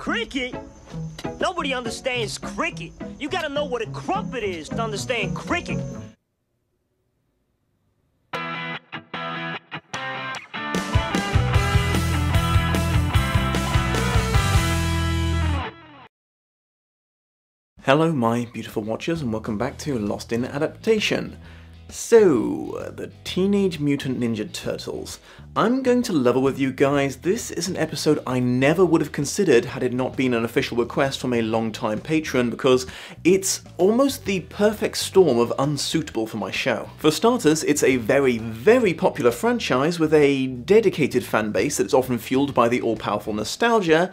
Cricket? Nobody understands cricket. You gotta know what a crumpet is to understand cricket. Hello my beautiful watchers and welcome back to Lost in Adaptation. So, the Teenage Mutant Ninja Turtles. I'm going to level with you guys, this is an episode I never would have considered had it not been an official request from a long-time patron because it's almost the perfect storm of unsuitable for my show. For starters, it's a very, very popular franchise with a dedicated fan base that is often fueled by the all-powerful nostalgia,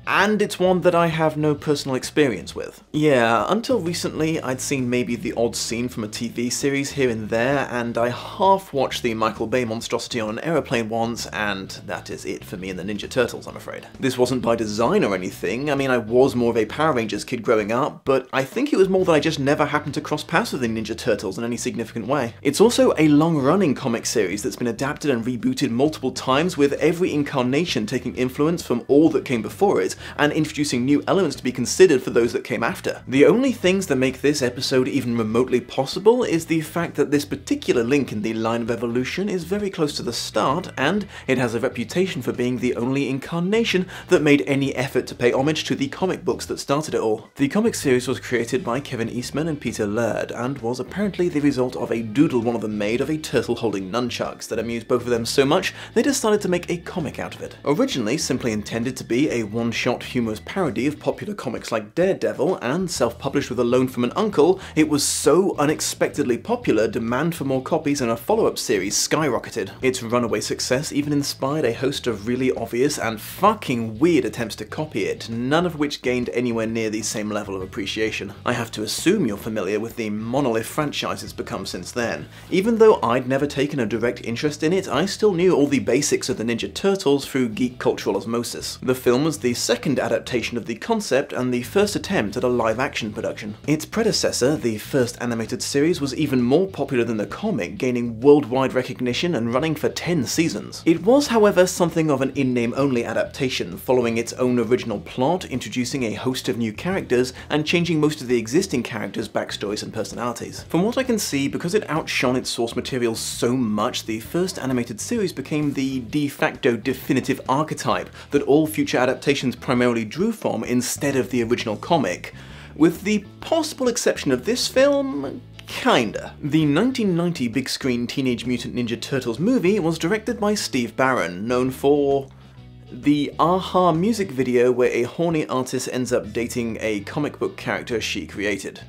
and it's one that I have no personal experience with. Yeah, until recently I'd seen maybe the odd scene from a TV series here and there, and I half-watched the Michael Bay monstrosity on an aeroplane once, and that is it for me and the Ninja Turtles, I'm afraid. This wasn't by design or anything, I mean I was more of a Power Rangers kid growing up, but I think it was more that I just never happened to cross paths with the Ninja Turtles in any significant way. It's also a long-running comic series that's been adapted and rebooted multiple times, with every incarnation taking influence from all that came before it, and introducing new elements to be considered for those that came after. The only things that make this episode even remotely possible is the fact that this particular link in the line of evolution is very close to the start, and it has a reputation for being the only incarnation that made any effort to pay homage to the comic books that started it all. The comic series was created by Kevin Eastman and Peter Laird, and was apparently the result of a doodle one of them made of a turtle holding nunchucks that amused both of them so much they decided to make a comic out of it. Originally simply intended to be a one-shot humorous parody of popular comics like Daredevil, and self-published with a loan from an uncle, it was so unexpectedly popular, demand for more copies and a follow-up series skyrocketed. Its runaway success even inspired a host of really obvious and fucking weird attempts to copy it, none of which gained anywhere near the same level of appreciation. I have to assume you're familiar with the monolith franchise it's become since then. Even though I'd never taken a direct interest in it, I still knew all the basics of the Ninja Turtles through geek cultural osmosis. The film was the second adaptation of the concept and the first attempt at a live-action production. Its predecessor, the first animated series, was even more popular than the comic, gaining worldwide recognition and running for 10 seasons. It was, however, something of an in-name-only adaptation, following its own original plot, introducing a host of new characters, and changing most of the existing characters' backstories and personalities. From what I can see, because it outshone its source material so much, the first animated series became the de facto definitive archetype that all future adaptations primarily drew from instead of the original comic, with the possible exception of this film. Kinda. The 1990 big screen Teenage Mutant Ninja Turtles movie was directed by Steve Barron, known for the Aha music video where a horny artist ends up dating a comic book character she created.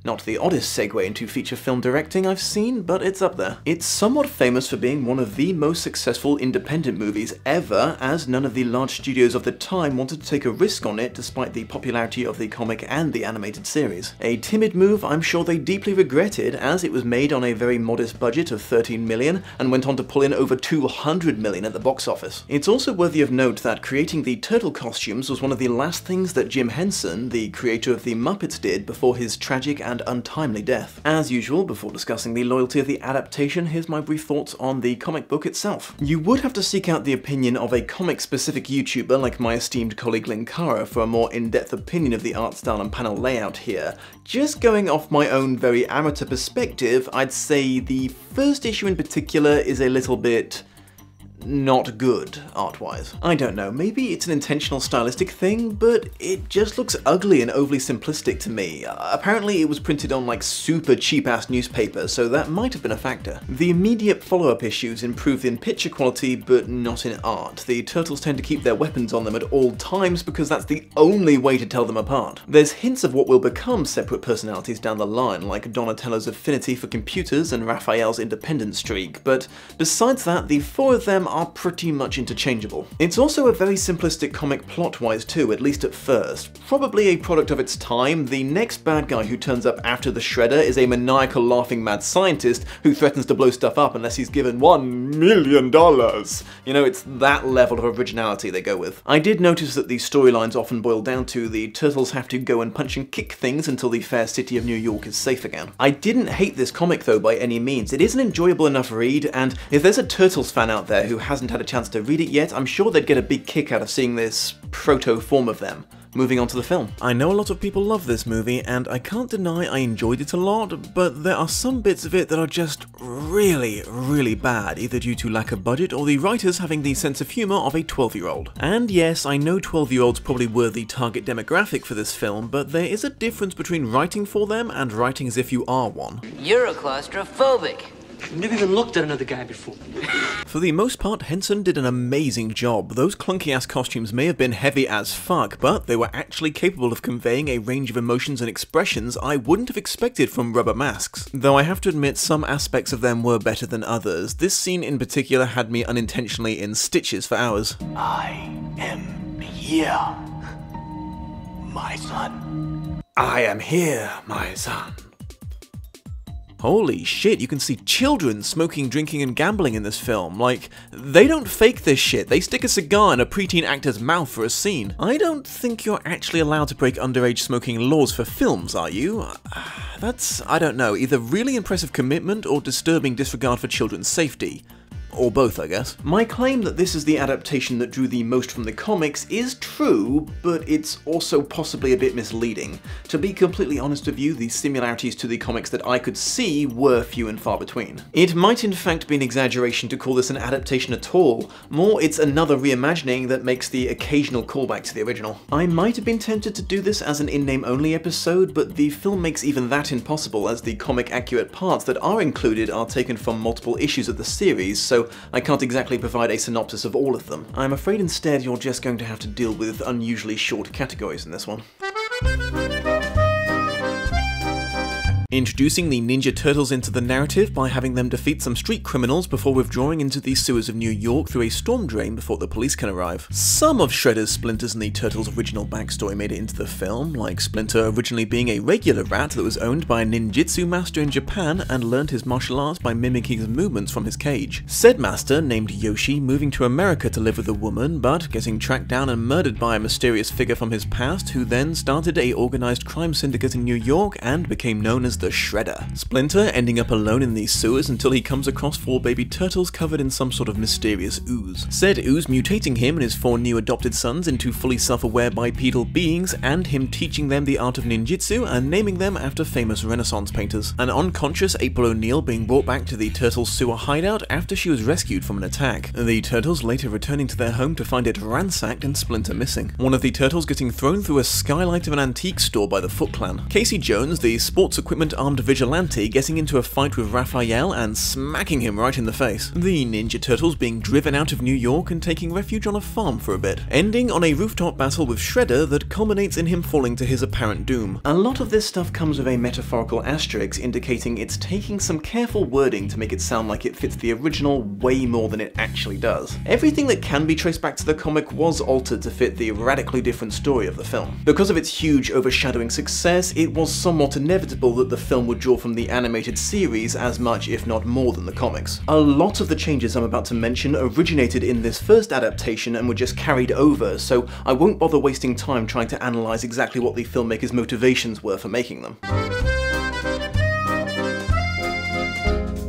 Not the oddest segue into feature film directing I've seen, but it's up there. It's somewhat famous for being one of the most successful independent movies ever, as none of the large studios of the time wanted to take a risk on it despite the popularity of the comic and the animated series. A timid move I'm sure they deeply regretted, as it was made on a very modest budget of $13 million and went on to pull in over $200 million at the box office. It's also worthy of note that creating the turtle costumes was one of the last things that Jim Henson, the creator of the Muppets, did before his tragic and untimely death. As usual, before discussing the loyalty of the adaptation, here's my brief thoughts on the comic book itself. You would have to seek out the opinion of a comic-specific YouTuber like my esteemed colleague Linkara for a more in-depth opinion of the art style and panel layout here. Just going off my own very amateur perspective, I'd say the first issue in particular is a little bit not good, art-wise. I don't know, maybe it's an intentional stylistic thing, but it just looks ugly and overly simplistic to me. Apparently it was printed on like super cheap-ass newspaper, so that might have been a factor. The immediate follow-up issues improved in picture quality, but not in art. The turtles tend to keep their weapons on them at all times because that's the only way to tell them apart. There's hints of what will become separate personalities down the line, like Donatello's affinity for computers and Raphael's independent streak, but besides that, the four of them are pretty much interchangeable. It's also a very simplistic comic plot-wise too, at least at first. Probably a product of its time, the next bad guy who turns up after the Shredder is a maniacal laughing mad scientist who threatens to blow stuff up unless he's given $1 million. You know, it's that level of originality they go with. I did notice that the storylines often boil down to the turtles have to go and punch and kick things until the fair city of New York is safe again. I didn't hate this comic though by any means. It is an enjoyable enough read, and if there's a Turtles fan out there who who hasn't had a chance to read it yet, I'm sure they'd get a big kick out of seeing this proto-form of them. Moving on to the film. I know a lot of people love this movie, and I can't deny I enjoyed it a lot, but there are some bits of it that are just really, really bad, either due to lack of budget or the writers having the sense of humour of a 12-year-old. And yes, I know 12-year-olds probably were the target demographic for this film, but there is a difference between writing for them and writing as if you are one. You're a claustrophobic. I've never even looked at another guy before. For the most part, Henson did an amazing job. Those clunky-ass costumes may have been heavy as fuck, but they were actually capable of conveying a range of emotions and expressions I wouldn't have expected from rubber masks. Though I have to admit some aspects of them were better than others. This scene in particular had me unintentionally in stitches for hours. I am here, my son. I am here, my son. Holy shit, you can see children smoking, drinking, and gambling in this film. Like, they don't fake this shit. They stick a cigar in a preteen actor's mouth for a scene. I don't think you're actually allowed to break underage smoking laws for films, are you? That's, I don't know, either really impressive commitment or disturbing disregard for children's safety. Or both, I guess. My claim that this is the adaptation that drew the most from the comics is true, but it's also possibly a bit misleading. To be completely honest with you, the similarities to the comics that I could see were few and far between. It might in fact be an exaggeration to call this an adaptation at all. More, it's another reimagining that makes the occasional callback to the original. I might have been tempted to do this as an in-name only episode, but the film makes even that impossible, as the comic accurate parts that are included are taken from multiple issues of the series, so I can't exactly provide a synopsis of all of them. I'm afraid instead you're just going to have to deal with unusually short categories in this one. Introducing the Ninja Turtles into the narrative by having them defeat some street criminals before withdrawing into the sewers of New York through a storm drain before the police can arrive. Some of Shredder's, Splinter's, and the Turtles' original backstory made it into the film, like Splinter originally being a regular rat that was owned by a ninjutsu master in Japan and learned his martial arts by mimicking his movements from his cage. Said master, named Yoshi, moving to America to live with a woman, but getting tracked down and murdered by a mysterious figure from his past who then started a organized crime syndicate in New York and became known as the Shredder. Splinter ending up alone in these sewers until he comes across 4 baby turtles covered in some sort of mysterious ooze. Said ooze mutating him and his 4 new adopted sons into fully self-aware bipedal beings, and him teaching them the art of ninjutsu and naming them after famous Renaissance painters. An unconscious April O'Neil being brought back to the turtles' sewer hideout after she was rescued from an attack. The turtles later returning to their home to find it ransacked and Splinter missing. One of the turtles getting thrown through a skylight of an antique store by the Foot Clan. Casey Jones, the sports equipment armed vigilante, getting into a fight with Raphael and smacking him right in the face. The Ninja Turtles being driven out of New York and taking refuge on a farm for a bit, ending on a rooftop battle with Shredder that culminates in him falling to his apparent doom. A lot of this stuff comes with a metaphorical asterisk indicating it's taking some careful wording to make it sound like it fits the original way more than it actually does. Everything that can be traced back to the comic was altered to fit the radically different story of the film. Because of its huge overshadowing success, it was somewhat inevitable that the film would draw from the animated series as much, if not more, than the comics. A lot of the changes I'm about to mention originated in this first adaptation and were just carried over, so I won't bother wasting time trying to analyse exactly what the filmmakers' motivations were for making them.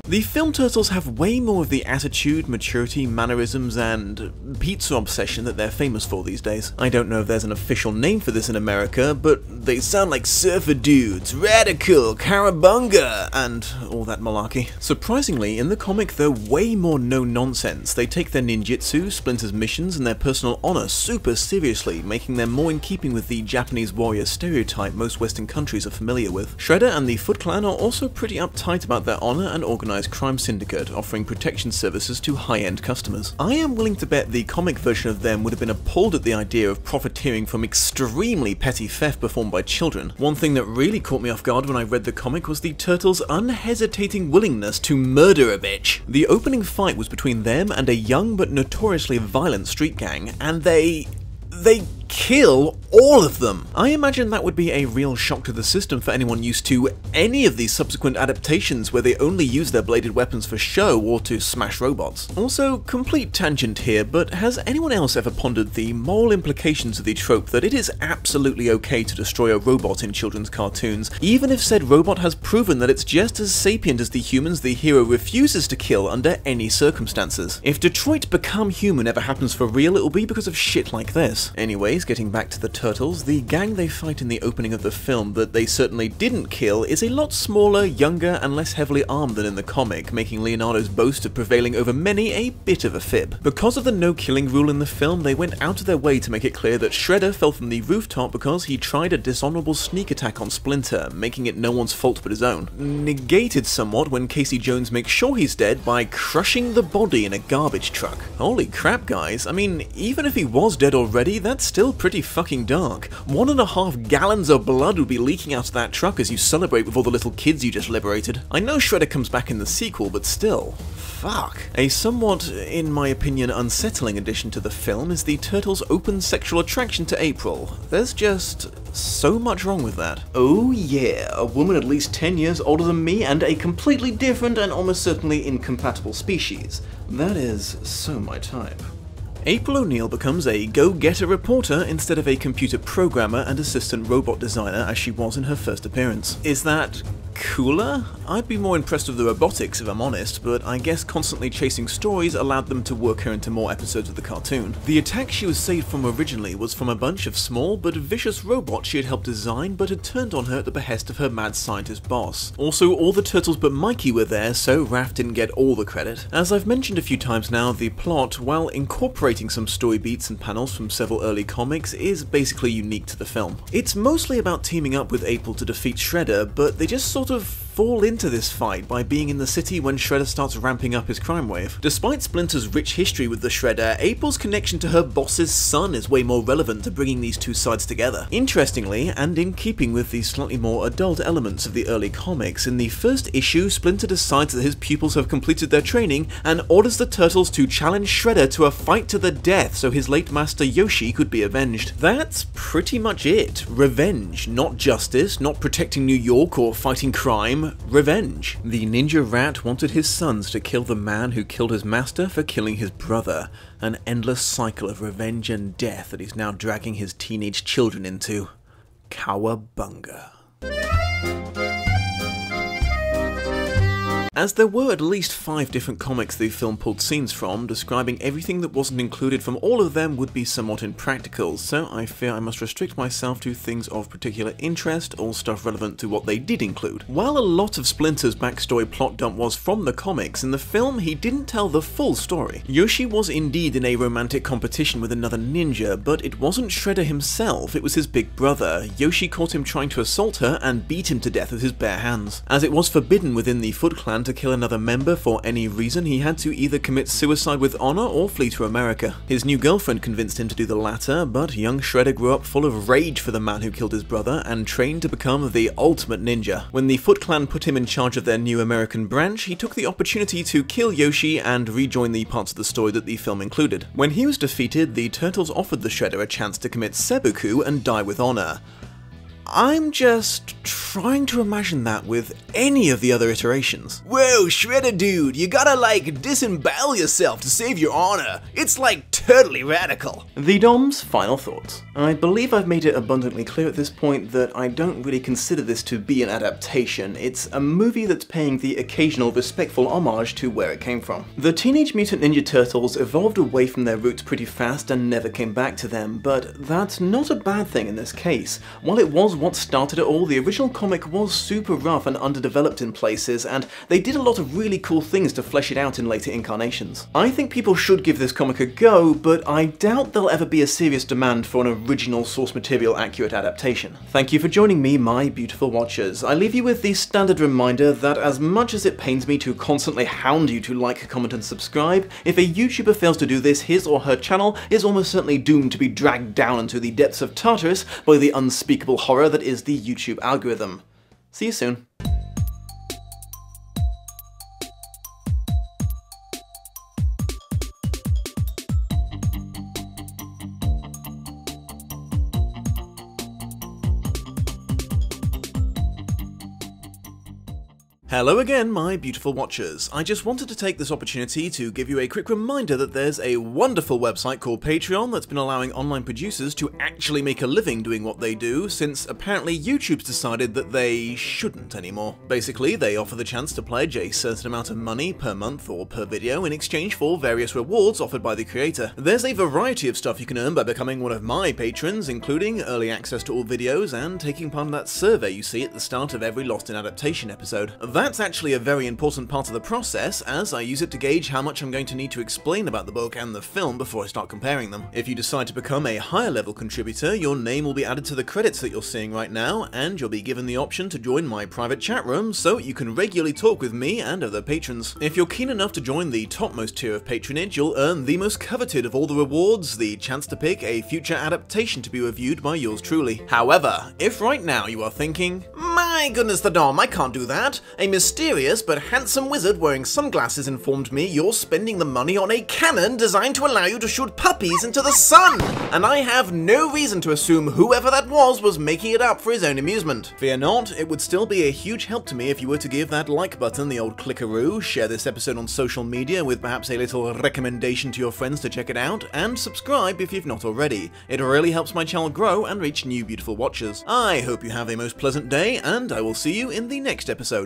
The film Turtles have way more of the attitude, maturity, mannerisms, and pizza obsession that they're famous for these days. I don't know if there's an official name for this in America, but they sound like surfer dudes, radical, carabunga, and all that malarkey. Surprisingly, in the comic they're way more no-nonsense. They take their ninjutsu, Splinter's missions, and their personal honor super seriously, making them more in keeping with the Japanese warrior stereotype most Western countries are familiar with. Shredder and the Foot Clan are also pretty uptight about their honor and organized crime syndicate, offering protection services to high-end customers. I am willing to bet the comic version of them would have been appalled at the idea of profiteering from extremely petty theft performed by children. One thing that really caught me off guard when I read the comic was the Turtles' unhesitating willingness to murder a bitch. The opening fight was between them and a young but notoriously violent street gang, and they kill all of them. I imagine that would be a real shock to the system for anyone used to any of these subsequent adaptations where they only use their bladed weapons for show or to smash robots. Also, complete tangent here, but has anyone else ever pondered the moral implications of the trope that it is absolutely okay to destroy a robot in children's cartoons, even if said robot has proven that it's just as sapient as the humans the hero refuses to kill under any circumstances? If Detroit Become Human ever happens for real, it'll be because of shit like this. Anyways, getting back to the Turtles, the gang they fight in the opening of the film that they certainly didn't kill is a lot smaller, younger, and less heavily armed than in the comic, making Leonardo's boast of prevailing over many a bit of a fib. Because of the no-killing rule in the film, they went out of their way to make it clear that Shredder fell from the rooftop because he tried a dishonorable sneak attack on Splinter, making it no one's fault but his own. Negated somewhat when Casey Jones makes sure he's dead by crushing the body in a garbage truck. Holy crap, guys. I mean, even if he was dead already, that's still pretty fucking dark. 1.5 gallons of blood would be leaking out of that truck as you celebrate with all the little kids you just liberated. I know Shredder comes back in the sequel, but still. Fuck. A somewhat, in my opinion, unsettling addition to the film is the Turtles' open sexual attraction to April. There's just so much wrong with that. Oh yeah, a woman at least 10 years older than me and a completely different and almost certainly incompatible species. That is so my type. April O'Neil becomes a go-getter reporter instead of a computer programmer and assistant robot designer as she was in her first appearance. Is that cooler? I'd be more impressed with the robotics if I'm honest, but I guess constantly chasing stories allowed them to work her into more episodes of the cartoon. The attack she was saved from originally was from a bunch of small but vicious robots she had helped design but had turned on her at the behest of her mad scientist boss. Also, all the Turtles but Mikey were there, so Raph didn't get all the credit. As I've mentioned a few times now, the plot, while incorporating some story beats and panels from several early comics, is basically unique to the film. It's mostly about teaming up with April to defeat Shredder, but they just sort of fall into this fight by being in the city when Shredder starts ramping up his crime wave. Despite Splinter's rich history with the Shredder, April's connection to her boss's son is way more relevant to bringing these two sides together. Interestingly, and in keeping with the slightly more adult elements of the early comics, in the first issue, Splinter decides that his pupils have completed their training and orders the Turtles to challenge Shredder to a fight to the death so his late master Yoshi could be avenged. That's pretty much it. Revenge, not justice, not protecting New York or fighting crime. Revenge. The ninja rat wanted his sons to kill the man who killed his master for killing his brother. An endless cycle of revenge and death that he's now dragging his teenage children into. Cowabunga. As there were at least 5 different comics the film pulled scenes from, describing everything that wasn't included from all of them would be somewhat impractical, so I fear I must restrict myself to things of particular interest, or stuff relevant to what they did include. While a lot of Splinter's backstory plot dump was from the comics, in the film he didn't tell the full story. Yoshi was indeed in a romantic competition with another ninja, but it wasn't Shredder himself, it was his big brother. Yoshi caught him trying to assault her and beat him to death with his bare hands. As it was forbidden within the Foot Clan to kill another member for any reason, he had to either commit suicide with honor or flee to America. His new girlfriend convinced him to do the latter, but young Shredder grew up full of rage for the man who killed his brother and trained to become the ultimate ninja. When the Foot Clan put him in charge of their new American branch, he took the opportunity to kill Yoshi and rejoin the parts of the story that the film included. When he was defeated, the Turtles offered the Shredder a chance to commit seppuku and die with honor. I'm just trying to imagine that with any of the other iterations. Whoa, Shredder dude, you gotta like disembowel yourself to save your honor. It's like totally radical. The Dom's final thoughts. I believe I've made it abundantly clear at this point that I don't really consider this to be an adaptation. It's a movie that's paying the occasional respectful homage to where it came from. The Teenage Mutant Ninja Turtles evolved away from their roots pretty fast and never came back to them, but that's not a bad thing in this case. While it was what started it all, the original comic was super rough and underdeveloped in places, and they did a lot of really cool things to flesh it out in later incarnations. I think people should give this comic a go, but I doubt there'll ever be a serious demand for an original source material accurate adaptation. Thank you for joining me, my beautiful watchers. I leave you with the standard reminder that as much as it pains me to constantly hound you to like, comment and subscribe, if a YouTuber fails to do this, his or her channel is almost certainly doomed to be dragged down into the depths of Tartarus by the unspeakable horror that is the YouTube algorithm. See you soon. Hello again, my beautiful watchers. I just wanted to take this opportunity to give you a quick reminder that there's a wonderful website called Patreon that's been allowing online producers to actually make a living doing what they do, since apparently YouTube's decided that they shouldn't anymore. Basically, they offer the chance to pledge a certain amount of money per month or per video in exchange for various rewards offered by the creator. There's a variety of stuff you can earn by becoming one of my patrons, including early access to all videos and taking part in that survey you see at the start of every Lost in Adaptation episode. That's actually a very important part of the process, as I use it to gauge how much I'm going to need to explain about the book and the film before I start comparing them. If you decide to become a higher level contributor, your name will be added to the credits that you're seeing right now, and you'll be given the option to join my private chat room so you can regularly talk with me and other patrons. If you're keen enough to join the topmost tier of patronage, you'll earn the most coveted of all the rewards, the chance to pick a future adaptation to be reviewed by yours truly. However, if right now you are thinking, "My goodness the Dom, I can't do that. A mysterious but handsome wizard wearing sunglasses informed me you're spending the money on a cannon designed to allow you to shoot puppies into the sun, and I have no reason to assume whoever that was making it up for his own amusement." Fear not, it would still be a huge help to me if you were to give that like button the old clickaroo, share this episode on social media with perhaps a little recommendation to your friends to check it out, and subscribe if you've not already. It really helps my channel grow and reach new beautiful watchers. I hope you have a most pleasant day, and I will see you in the next episode.